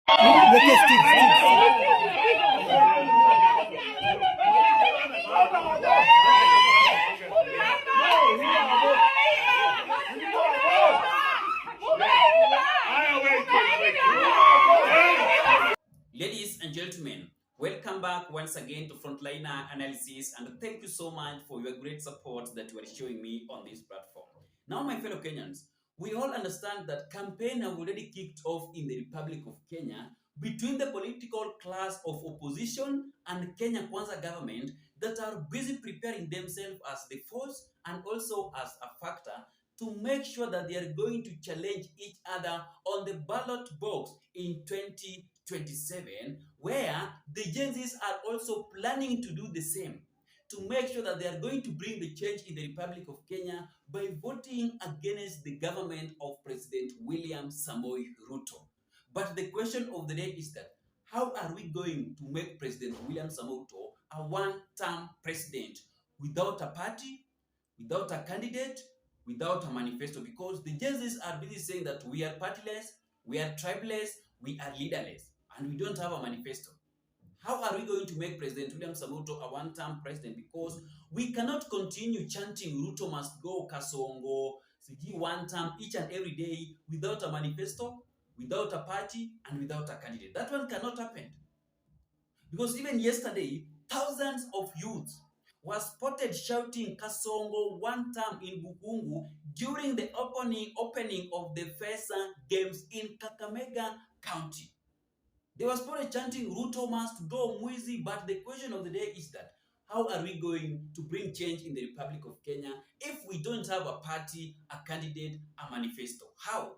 Ladies and gentlemen, welcome back once again to Frontliner Analysis, and thank you so much for your great support that you are showing me on this platform. Now, my fellow Kenyans, we all understand that campaign have already kicked off in the Republic of Kenya between the political class of opposition and Kenya Kwanza government that are busy preparing themselves as the force and also as a factor to make sure that they are going to challenge each other on the ballot box in 2027, where the Gen Zs are also planning to do the same, to make sure that they are going to bring the change in the Republic of Kenya by voting against the government of President William Samoei Ruto. But the question of the day is that, how are we going to make President William Samoei Ruto a one-term president without a party, without a candidate, without a manifesto? Because the Gen Zs are busy saying that we are partyless, we are tribeless, we are leaderless, and we don't have a manifesto. How are we going to make President William Samoei Ruto a one-term president? Because we cannot continue chanting Ruto must go, Kasongo, Sigi one term each and every day without a manifesto, without a party, and without a candidate. That one cannot happen. Because even yesterday, thousands of youths were spotted shouting Kasongo one term in Bukungu during the opening of the FESA games in Kakamega County. They were spotted chanting Ruto must go, Mwizi. But the question of the day is that, how are we going to bring change in the Republic of Kenya if we don't have a party, a candidate, a manifesto? How?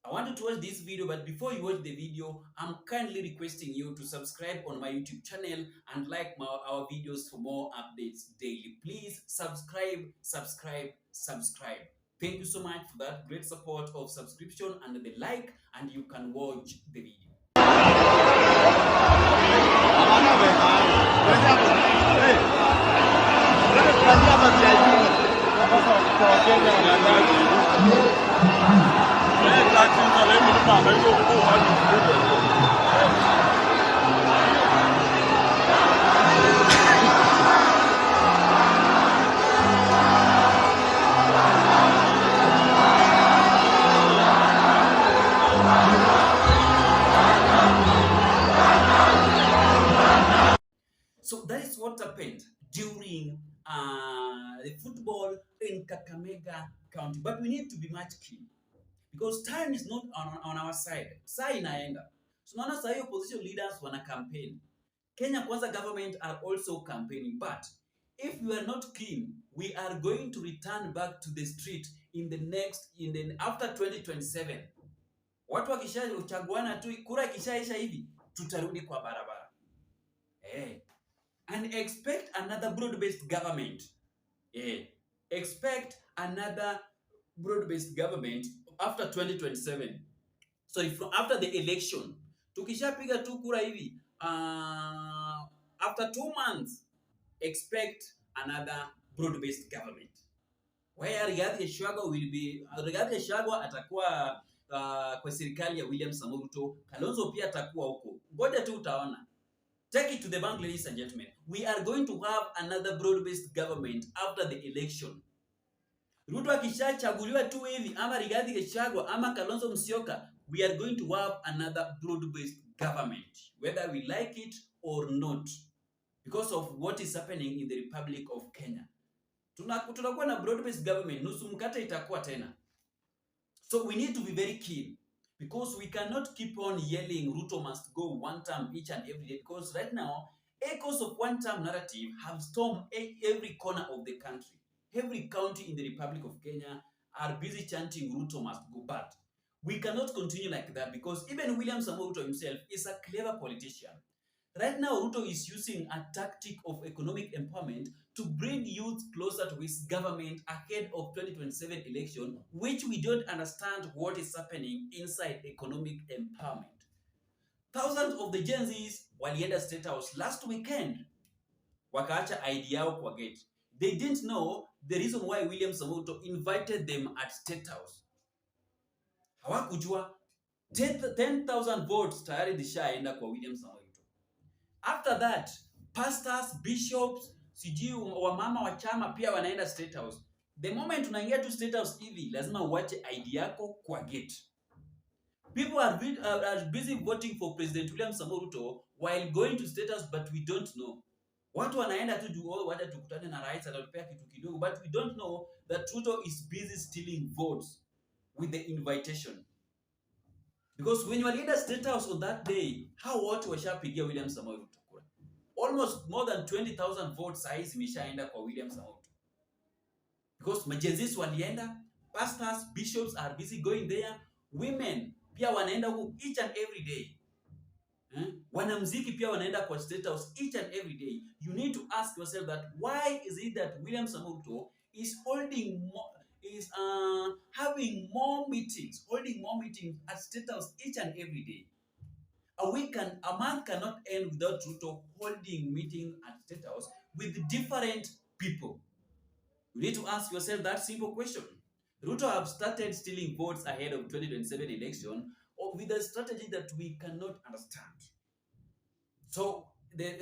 I want you to watch this video, but before you watch the video, I'm kindly requesting you to subscribe on my YouTube channel and like our videos for more updates daily. Please subscribe. Thank you so much for that great support of subscription and the like, and you can watch the video. So that is what happened during the football in Kakamega County. But we need to be much keen, because time is not on our side. Saa inaenda. So naona saa opposition leaders wana campaign. Kenya Kwanza government are also campaigning. But if we are not keen, we are going to return back to the street after 2027. Watu wakisha uchaguana tu, kura kishaisha hivi, tutarudi kwa barabara. And expect another broad-based government. Expect another broad-based government after 2027. So after the election, tukishapiga tu kura hivi, after 2 months, expect another broad-based government, where Rigathi Gachagua atakuwa kwa serikali ya William Samoei Ruto, Kalonzo pia atakuwa huko. Ngoja tu utaona. Take it to the bank, ladies and gentlemen. We are going to have another broad-based government after the election. Ruto akishachaguliwa tu hivi, ama Rigathi Gachagua, ama Kalonzo Musyoka, we are going to have another broad-based government, whether we like it or not, because of what is happening in the Republic of Kenya. Tunakuwa na broad-based government, nusu mkate itakuwa tena. So we need to be very keen, because we cannot keep on yelling Ruto must go one term each and every day, because right now, echoes of one-term narrative have stormed every corner of the country. Every county in the Republic of Kenya are busy chanting Ruto must go. But we cannot continue like that, because even William Samoei Ruto himself is a clever politician. Right now, Ruto is using a tactic of economic empowerment to bring youth closer to his government ahead of 2027 election, which we don't understand what is happening inside economic empowerment. Thousands of the Gen Zs walienda State House last weekend, wakaacha ID yao kwa gate. They didn't know the reason why William Samoei Ruto invited them at State House. Hawakujua. 10,000 votes tayari zishaenda kwa William Samoei Ruto. After that, pastors, bishops, sijui wamama wa chama pia wanaenda State House. The moment unaingia tu State House hivi, lazima uache ID yako kwa gate. People are busy voting for President William Samoei Ruto while going to State House, but we don't know. Watu wanaenda tu juu waje tukutane na rais atatupea kitu kidogo, but we don't know that Ruto is busy stealing votes with the invitation. Because when you are in the State House on that day, how watu washapigia William Samoei Ruto kura? Almost more than 20,000 votes size imeshaenda kwa William Samoei Ruto. Because majenzis walienda, pastors, bishops are busy going there, women pia wanaenda huko each and every day. Wanamuziki pia wanaenda kwa State House each and every day. You need to ask yourself that why is it that William Samoei Ruto is having more meetings, at State House each and every day. A month cannot end without Ruto holding meeting at State House with different people. You need to ask yourself that simple question. Ruto have started stealing votes ahead of 2027 election with a strategy that we cannot understand. So the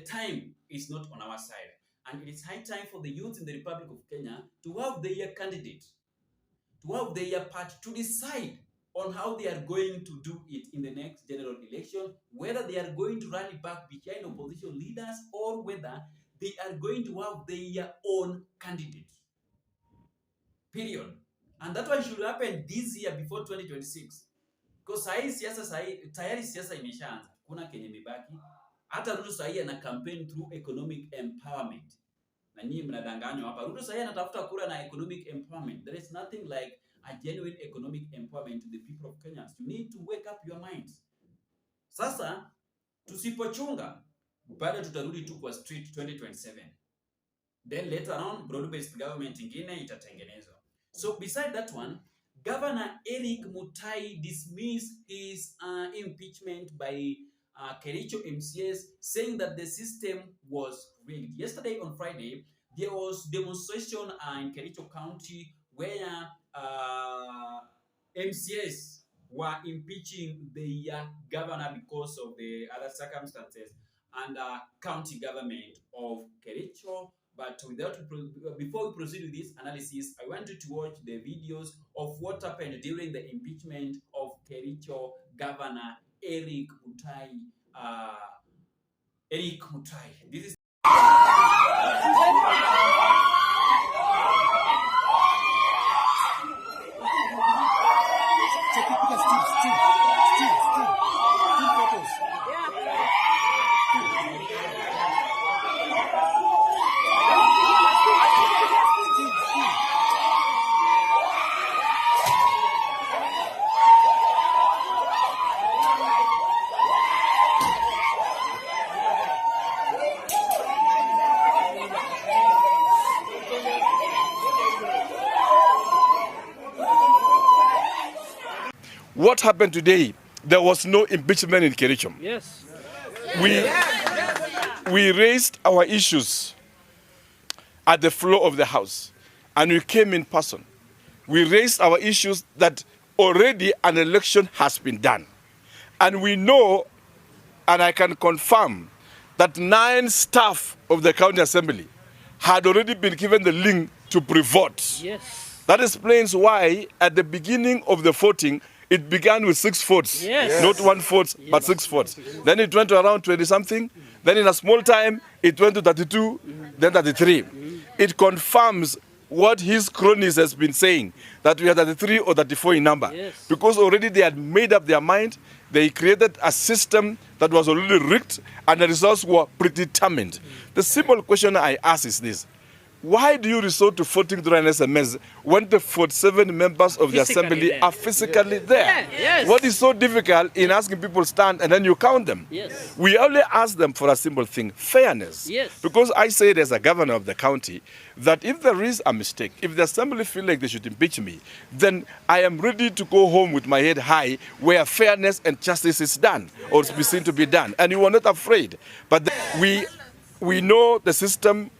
time is not on our side. And it is high time for the youth in the Republic of Kenya to have their candidate, to have their part, to decide on how they are going to do it in the next general election, whether they are going to rally back behind opposition leaders or whether they are going to have their own candidate. Period. And that one should happen this year before 2026. Because tayari siasa imeshaanza. Kuna kenye mibaki. Hata Ruto sahi ana campaign through economic empowerment. Na nyinyi mnadanganywa hapa. Ruto sahi anatafuta kura na economic empowerment. There is nothing like a genuine economic empowerment to the people of Kenya. You need to wake up your minds. Sasa tusipochunga bado tutarudi tu kwa street 2027. Then later on broad-based government ingine itatengenezwa. So beside that one, Governor Eric Mutai dismissed his impeachment by Kericho MCA'S, saying that the system was rigged. Yesterday on Friday, there was demonstration in Kericho County where MCA'S were impeaching the governor because of the other circumstances and county government of Kericho. But before we proceed with this analysis, I want you to watch the videos of what happened during the impeachment of Kericho Governor Eric Mutai. This is what happened today. There was no impeachment in Kericho. Yes. We raised our issues at the floor of the House, and we came in person. We raised our issues that already an election has been done. And we know, and I can confirm, that 9 staff of the County Assembly had already been given the link to pre-vote. Yes. That explains why at the beginning of the voting, it began with 6 votes. Yes. Not 1 vote, but 6 votes. Then it went to around 20-something. Then in a small time, it went to 32, then 33. It confirms what his cronies has been saying, that we are 33 or 34 in number. Yes. Because already they had made up their mind. They created a system that was already rigged, and the results were predetermined. The simple question I ask is this: why do you resort to voting through an SMS when the 47 members of the assembly are physically there? Yeah, yes. What is so difficult in asking people to stand and then you count them? Yes. We only ask them for a simple thing: fairness. Yes. Because I said as a governor of the county that if there is a mistake, if the assembly feel like they should impeach me, then I am ready to go home with my head high where fairness and justice is done or is seen to be done. And you are not afraid. But we know the system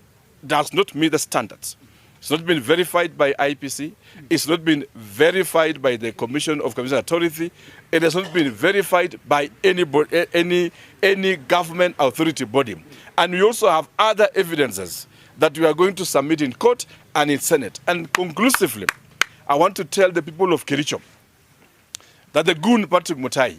does not meet the standards. It's not been verified by IPC. It's not been verified by the Commission of Commission Authority. It has not been verified by any government authority body. And we also have other evidences that we are going to submit in court and in Senate. And conclusively, I want to tell the people of Kericho that the goon Patrick Mutai,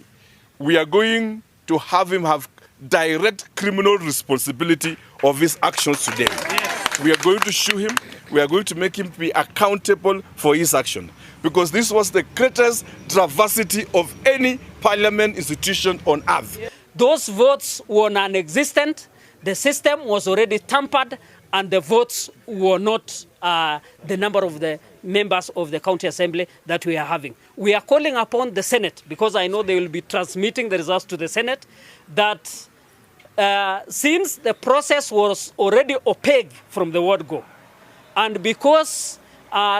we are going to have him have direct criminal responsibility of his actions today. Yes. We are going to sue him. We are going to make him be accountable for his action. Because this was the greatest travesty of any parliament institution on earth. Those votes were non-existent. The system was already tampered, and the votes were not the number of the members of the county assembly that we are having. We are calling upon the Senate, because I know they will be transmitting the results to the Senate, that since the process was already opaque from the word go, and because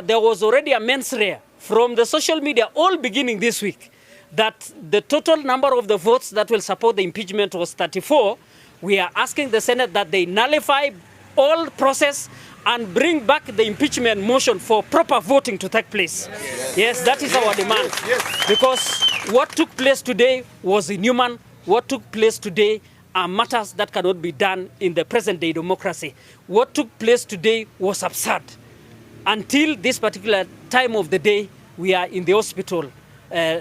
there was already a mens rea from the social media all beginning this week, that the total number of the votes that will support the impeachment was 34, we are asking the Senate that they nullify all process and bring back the impeachment motion for proper voting to take place. Yes, that is our demand. Because what took place today was inhuman. What took place today are matters that cannot be done in the present day democracy. What took place today was absurd. Until this particular time of the day, we are in the hospital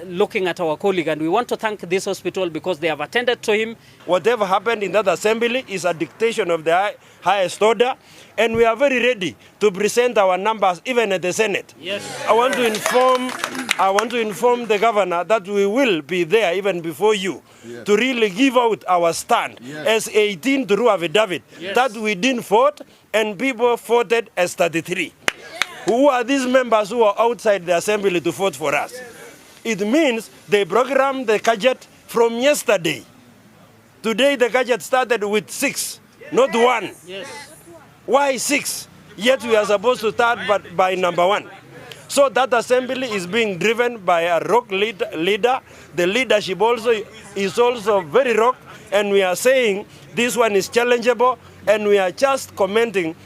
looking at our colleague, and we want to thank this hospital because they have attended to him. Whatever happened in that assembly is a dictation of the highest order, and we are very ready to present our numbers even at the Senate. Yes. I want to inform the governor that we will be there even before you to really give out our stand as 18 to affidavit that we didn't vote and people voted as 33. Who are these members who are outside the assembly to vote for us? It means they programmed the gadget from yesterday. Today the gadget started with 6, not 1. Yes. Why 6? Yet we are supposed to start by number 1. So that assembly is being driven by a rock leader. The leadership also is also very rock, and we are saying this one is challengeable, and we are just commenting.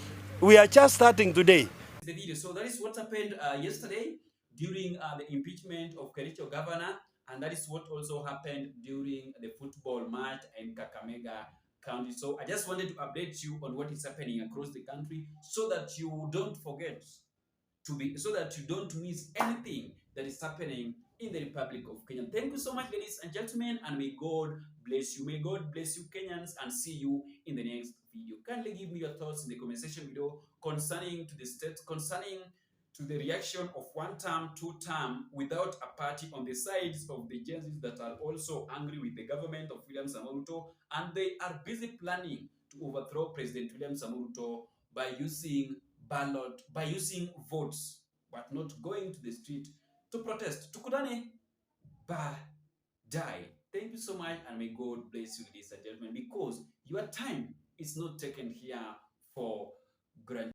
We are just starting today. The video. So that is what happened yesterday during the impeachment of Kericho governor, and that is what also happened during the football match in KAKAMEGA county. So I just wanted to update you on what is happening across the country so that you don't forget so that you don't miss anything that is happening in the Republic of Kenya. Thank you so much, ladies and gentlemen, and may God bless you. May God bless you, Kenyans, and see you in the next video. Kindly give me your thoughts in the comment section below concerning to the reaction of one term, two term, without a party on the sides of the Gen Zs that are also angry with the government of William Ruto, and they are busy planning to overthrow President William Ruto by using votes, but not going to the street to protest. Tukutane baadaye. Thank you so much, and may God bless you, ladies and gentlemen, because your time is not taken here for granted.